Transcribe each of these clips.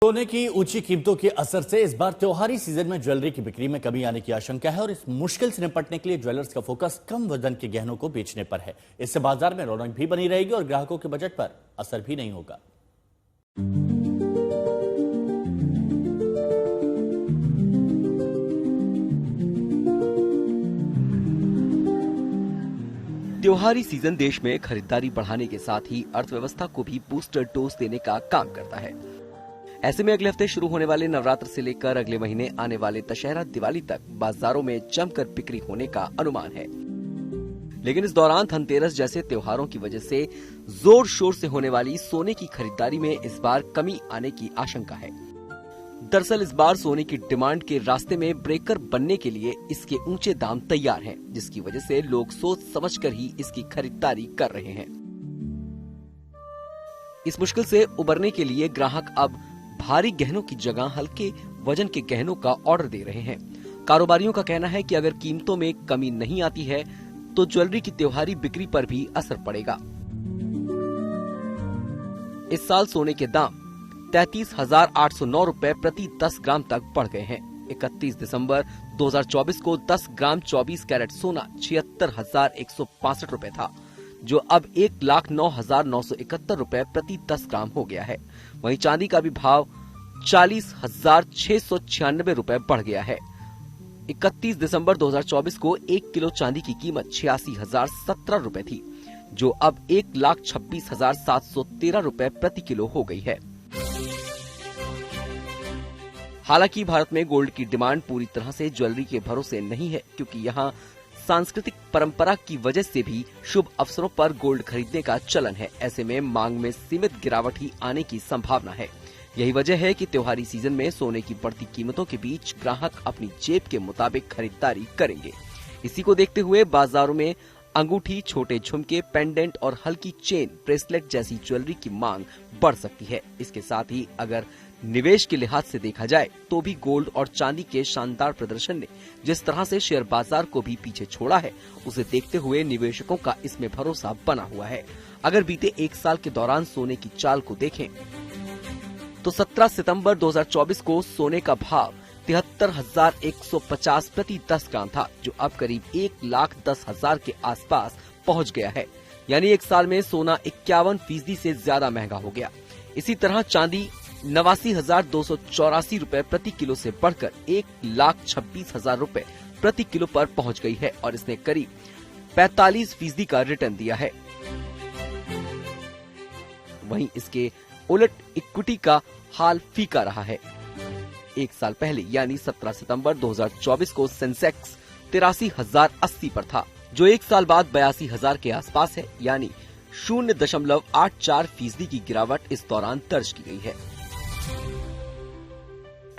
सोने की ऊंची कीमतों के असर से इस बार त्योहारी सीजन में ज्वेलरी की बिक्री में कमी आने की आशंका है और इस मुश्किल से निपटने के लिए ज्वेलर्स का फोकस कम वजन के गहनों को बेचने पर है। इससे बाजार में रौनक भी बनी रहेगी और ग्राहकों के बजट पर असर भी नहीं होगा। त्योहारी सीजन देश में खरीदारी बढ़ाने के साथ ही अर्थव्यवस्था को भी बूस्टर डोज देने का काम करता है। ऐसे में अगले हफ्ते शुरू होने वाले नवरात्र से लेकर अगले महीने आने वाले दशहरा दिवाली तक बाजारों में जमकर बिक्री होने का अनुमान है। लेकिन इस दौरान धनतेरस जैसे त्योहारों की वजह से जोर शोर से होने वाली सोने की खरीदारी में इस बार कमी आने की आशंका है। दरअसल इस बार सोने की डिमांड के रास्ते में ब्रेकर बनने के लिए इसके ऊंचे दाम तैयार हैं, जिसकी वजह से लोग सोच समझकर ही इसकी खरीदारी कर रहे हैं। इस मुश्किल से उबरने के लिए ग्राहक अब भारी गहनों की जगह हल्के वजन के गहनों का ऑर्डर दे रहे हैं। कारोबारियों का कहना है कि अगर कीमतों में कमी नहीं आती है तो ज्वेलरी की त्योहारी बिक्री पर भी असर पड़ेगा। इस साल सोने के दाम 33,809 रुपए प्रति 10 ग्राम तक बढ़ गए हैं। 31 दिसंबर 2024 को 10 ग्राम 24 कैरेट सोना 76,165 रुपए था, जो अब 1,09,971 रुपए प्रति 10 ग्राम हो गया है। वहीं चांदी का भी भाव 40,696 रुपए बढ़ गया है। 31 दिसंबर 2024 को 1 किलो चांदी की कीमत 86,017 रुपए थी, जो अब 1,26,713 रुपए प्रति किलो हो गई है। हालांकि भारत में गोल्ड की डिमांड पूरी तरह से ज्वेलरी के भरोसे नहीं है, क्योंकि यहाँ सांस्कृतिक परंपरा की वजह से भी शुभ अवसरों पर गोल्ड खरीदने का चलन है। ऐसे में मांग में सीमित गिरावट ही आने की संभावना है। यही वजह है कि त्योहारी सीजन में सोने की बढ़ती कीमतों के बीच ग्राहक अपनी जेब के मुताबिक खरीदारी करेंगे। इसी को देखते हुए बाजारों में अंगूठी, छोटे झुमके, पेंडेंट और हल्की चेन, ब्रेसलेट जैसी ज्वेलरी की मांग बढ़ सकती है। इसके साथ ही अगर निवेश के लिहाज से देखा जाए तो भी गोल्ड और चांदी के शानदार प्रदर्शन ने जिस तरह से शेयर बाजार को भी पीछे छोड़ा है, उसे देखते हुए निवेशकों का इसमें भरोसा बना हुआ है। अगर बीते एक साल के दौरान सोने की चाल को देखें तो 17 सितंबर 2024 को सोने का भाव 73,150 प्रति 10 ग्राम था, जो अब करीब 1,10,000 के आसपास पहुंच गया है। यानी एक साल में सोना 51% से ज्यादा महंगा हो गया। इसी तरह चांदी 89,284 रुपए प्रति किलो से बढ़कर 1,26,000 रुपए प्रति किलो पर पहुंच गई है और इसने करीब 45% का रिटर्न दिया है। वहीं इसके उलट इक्विटी का हाल फीका रहा है। एक साल पहले यानी 17 सितंबर 2024 को सेंसेक्स 83,080 पर था, जो एक साल बाद 82,000 के आसपास है। यानी 0.84% की गिरावट इस दौरान दर्ज की गई है।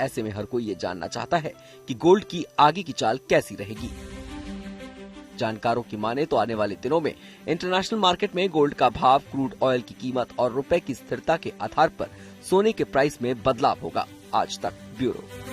ऐसे में हर कोई ये जानना चाहता है कि गोल्ड की आगे की चाल कैसी रहेगी। जानकारों की माने तो आने वाले दिनों में इंटरनेशनल मार्केट में गोल्ड का भाव, क्रूड ऑयल की कीमत और रुपए की स्थिरता के आधार पर सोने के प्राइस में बदलाव होगा। आज तक ब्यूरो।